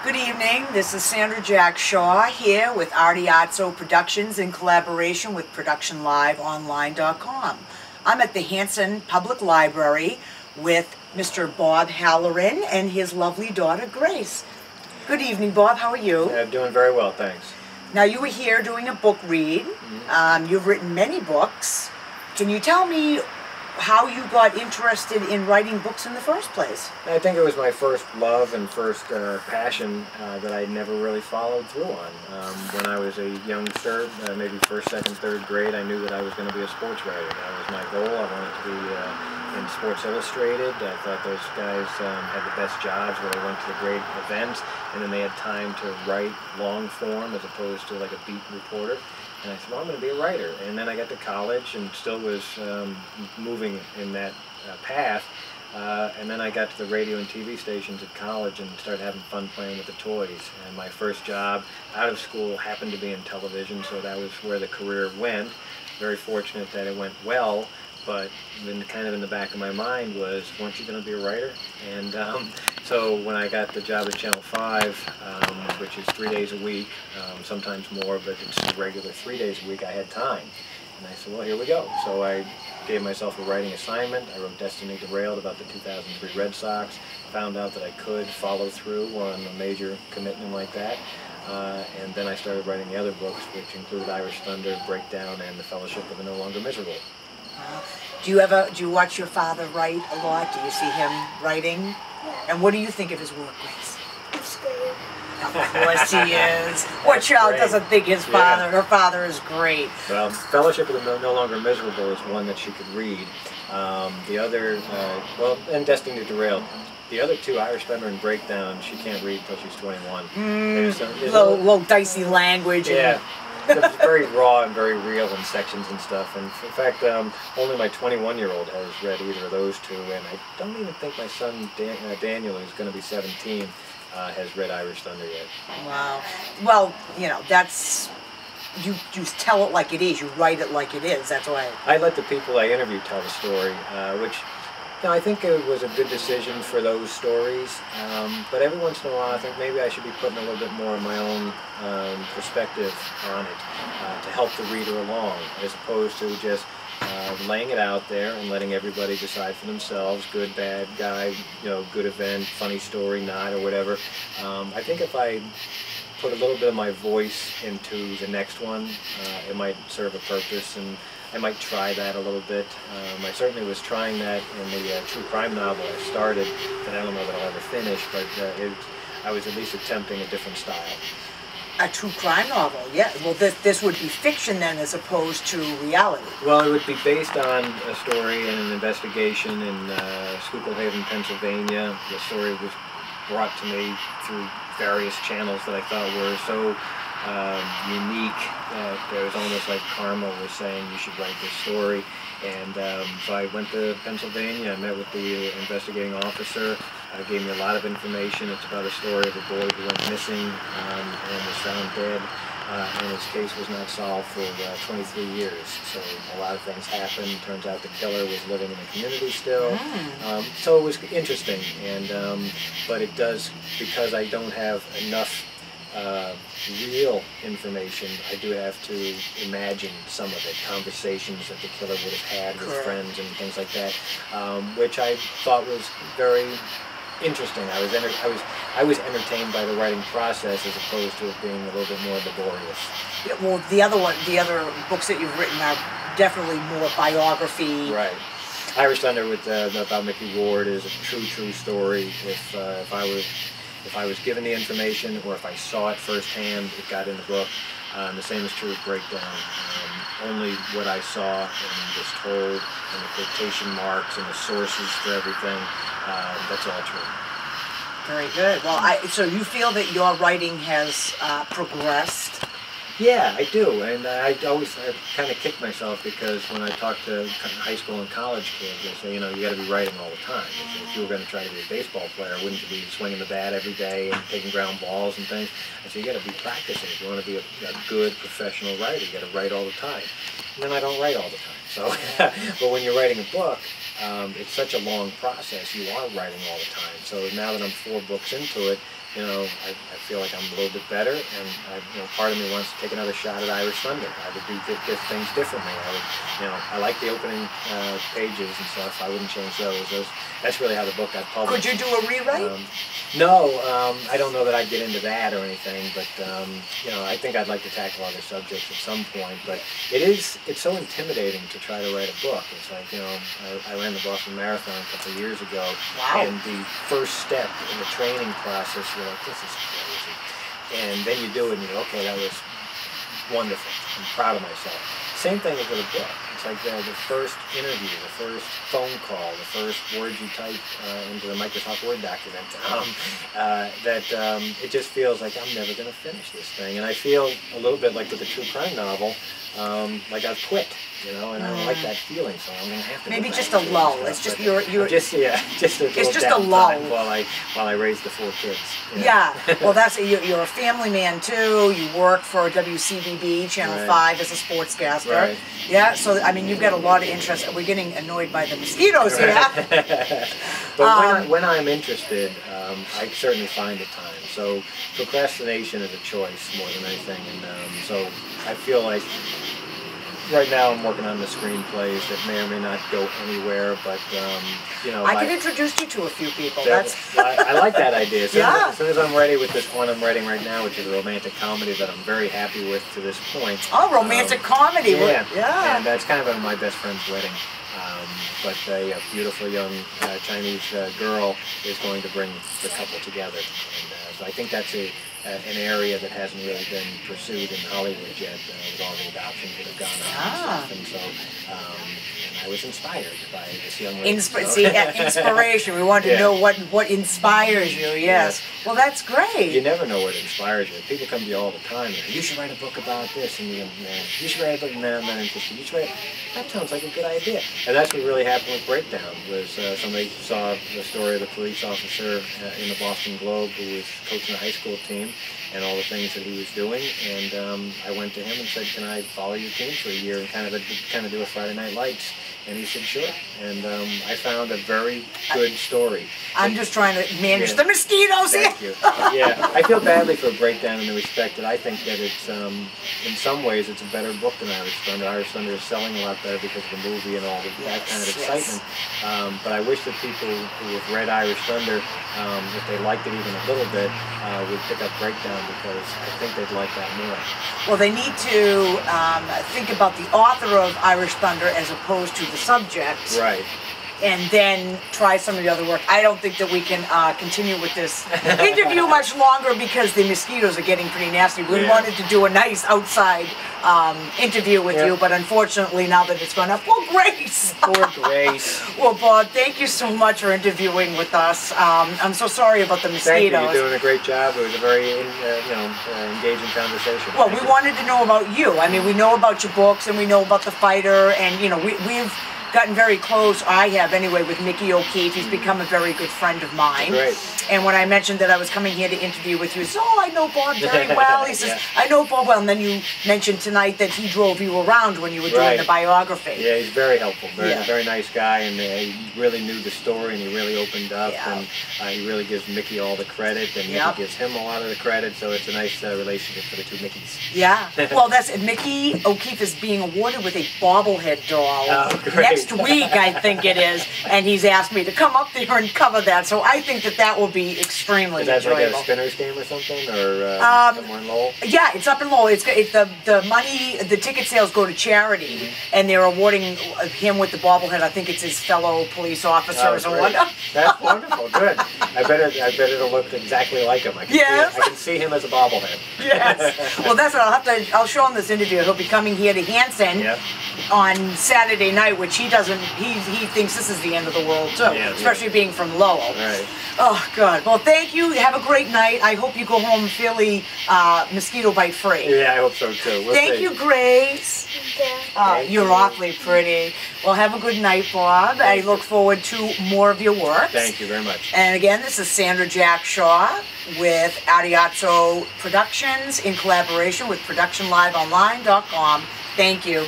Good evening, this is Sandra Jack Shaw here with Arty Artzo Productionz in collaboration with ProductionLiveOnline.com. I'm at the Hanson Publc Library with Mr. Bob Halloran and his lovely daughter Grace. Good evening, Bob, how are you? Yeah, doing very well, thanks. Now you were here doing a book read. You've written many books. Can you tell me how you got interested in writing books in the first place? I think it was my first love and first passion that I never really followed through on. When I was a youngster, maybe first, second, third grade, I knew that I was going to be a sports writer. That was my goal. I wanted to be in Sports Illustrated. I thought those guys had the best jobs where they went to the great events and then they had time to write long form as opposed to like a beat reporter. And I said, well, I'm going to be a writer. And then I got to college and still was moving in that path. And then I got to the radio and TV stations at college and started having fun playing with the toys. And my first job out of school happened to be in television, so that was where the career went. Very fortunate that it went well, but then kind of in the back of my mind was, weren't you going to be a writer? And so when I got the job at Channel 5, which is 3 days a week, sometimes more, but it's a regular 3 days a week, I had time. And I said, well, here we go. So I gave myself a writing assignment. I wrote Destiny Derailed about the 2003 Red Sox, found out that I could follow through on a major commitment like that. And then I started writing the other books, which include Irish Thunder, Breakdown, and The Fellowship of the No Longer Miserable. Do you watch your father write a lot? Do you see him writing? And what do you think of his work, Grace? It's great. Of course he is. What child doesn't think his father, her father is great? Well, Fellowship of the No Longer Miserable is one that she could read. The other, well, and Destiny Derailed. The other two, Irish Thunder and Breakdown, she can't read until she's 21. There's a little dicey language. Yeah. It's very raw and very real in sections and stuff. And in fact, only my 21-year-old has read either of those two, and I don't even think my son Daniel, who's going to be 17, has read Irish Thunder yet. Wow. Well, you know, that's you tell it like it is. You write it like it is. That's why I let the people I interview tell the story, which. No, I think it was a good decision for those stories, but every once in a while I think maybe I should be putting a little bit more of my own perspective on it to help the reader along, as opposed to just laying it out there and letting everybody decide for themselves, good, bad guy, you know, good event, funny story, not, or whatever. I think if I put a little bit of my voice into the next one, it might serve a purpose, and I might try that a little bit. I certainly was trying that in the true crime novel I started, that I don't know that I'll ever finish, but I was at least attempting a different style. A true crime novel, yeah. Well, this would be fiction then, as opposed to reality. Well, it would be based on a story and an investigation in Schuylkill Haven, Pennsylvania. The story was brought to me through various channels that I thought were so unique that it was almost like karma was saying you should write this story. And so I went to Pennsylvania. I met with the investigating officer. Gave me a lot of information. It's about a story of a boy who went missing and was found dead, and his case was not solved for 23 years. So a lot of things happened. Turns out the killer was living in the community still. So it was interesting, and but it does, because I don't have enough real information, I do have to imagine some of it, conversations that the killer would have had with friends and things like that, which I thought was very interesting. I was entertained by the writing process as opposed to it being a little bit more laborious. Yeah, well, the other books that you've written are definitely more biography. Right. Irish Thunder with about Micky Ward is a true story. If I was given the information, or if I saw it firsthand, it got in the book. The same is true with Breakdown. Only what I saw and was told, and the quotation marks and the sources for everything, that's all true. Very good. Well, so you feel that your writing has progressed? Yeah, I do, and I kind of kick myself, because when I talk to high school and college kids, they say, you know, you got to be writing all the time. They say, if you were going to try to be a baseball player, wouldn't you be swinging the bat every day and taking ground balls and things? I say, you got to be practicing. If you want to be a good professional writer, you got to write all the time. And then I don't write all the time. So, but when you're writing a book, it's such a long process. You are writing all the time. So now that I'm 4 books into it, you know, I feel like I'm a little bit better, and you know, part of me wants to take another shot at Irish Thunder. I would do things differently. I would, you know, I like the opening pages and stuff. I wouldn't change those. That's really how the book got published. Could you do a rewrite? No, I don't know that I'd get into that or anything, but you know, I think I'd like to tackle other subjects at some point. But it's so intimidating to try to write a book. It's like, you know, I ran the Boston Marathon a couple of years ago, and the first step in the training process, you're like, this is crazy. And then you do it and you go, okay, that was wonderful. I'm proud of myself. Same thing as with a book. It's like the first interview, the first phone call, the first words you type into the Microsoft Word document, it just feels like I'm never going to finish this thing. And I feel a little bit like with the true crime novel, like I've quit, you know, and I don't like that feeling, so I'm going to have to. Maybe just a lull. It's just you're just it's just a lull while I raise the 4 kids. You know? Yeah. Well, that's you're a family man too. You work for WCVB Channel 5 as a sportscaster. Right. Yeah. So I mean, you've got a lot of interest. We're getting annoyed by the mosquitoes here. But when I'm interested, I certainly find the time. So procrastination is a choice more than anything, and so I feel like right now I'm working on the screenplays that may or may not go anywhere, but you know, I can introduce you to a few people. I like that idea. Yeah. As soon as I'm ready with this one I'm writing right now, which is a romantic comedy that I'm very happy with to this point. Oh, romantic comedy. Yeah. And that's kind of at my best friend's wedding. But a beautiful young Chinese girl is going to bring the couple together. And so I think that's an area that hasn't really been pursued in Hollywood yet, with all the adoptions that have gone on and stuff. And so and I was inspired by this young lady. Inspiration. We want to know what inspires you, yes. Well, that's great. You never know what inspires you. People come to you all the time, and you should write a book about this, and you should write a book, no, I'm not interested. You should write, that sounds like a good idea. And that's what really happened with Breakdown, was somebody saw the story of the police officer in the Boston Globe who was coaching a high school team, and all the things that he was doing, and I went to him and said, can I follow your team for a year and kind of do a Friday Night Lights? And he said, sure. And I found a very good story. I'm just trying to manage the mosquitoes here. Thank you. Yeah, I feel badly for Breakdown in the respect that I think that it's, in some ways, it's a better book than Irish Thunder. Irish Thunder is selling a lot better because of the movie and all that kind of excitement. But I wish that people who have read Irish Thunder, if they liked it even a little bit, would pick up Breakdown, because I think they'd like that more. Well, they need to think about the author of Irish Thunder as opposed to the subject. Right. And then try some of the other work. I don't think that we can continue with this interview much longer because the mosquitoes are getting pretty nasty. We wanted to do a nice outside interview with you, but unfortunately now that it's gone up, well, Grace! Poor Grace. Well, Bob, thank you so much for interviewing with us. I'm so sorry about the mosquitoes. Thank you. You're doing a great job. It was a very engaging conversation. Well, we wanted to know about you. I mean, we know about your books and we know about The Fighter, and you know, we've gotten very close, I have anyway, with Micky O'Keefe. He's become a very good friend of mine. Great. And when I mentioned that I was coming here to interview with you, he said, oh, I know Bob very well. He says, I know Bob well. And then you mentioned tonight that he drove you around when you were doing the biography. Yeah, he's very helpful. Very nice guy, and he really knew the story, and he really opened up, and he really gives Micky all the credit, and Micky gives him a lot of the credit, so it's a nice relationship for the two Mickeys. Yeah. Well, Micky O'Keefe is being awarded with a bobblehead doll next week, I think it is, and he's asked me to come up there and cover that, so I think that will be extremely enjoyable. Is that like a Spinners game or something, or somewhere in Lowell? Yeah, it's up in Lowell. It's the money, the ticket sales go to charity, and they're awarding him with the bobblehead. I think it's his fellow police officers or whatnot. That's wonderful. Good. I bet it'll look exactly like him. I can see him as a bobblehead. Yes. Well, that's what I'll show him this interview. He'll be coming here to Hanson on Saturday night, which he thinks this is the end of the world too, especially being from Lowell. Right. Oh God. Well, thank you. Have a great night. I hope you go home fairly mosquito bite free. Yeah, I hope so too. Thank you, Grace. You're awfully pretty. Well, have a good night, Bob. I look forward to more of your work. Thank you very much. And again, this is Sandra Jack Shaw with Artzo Productionz in collaboration with ProductionLiveOnline.com. Thank you.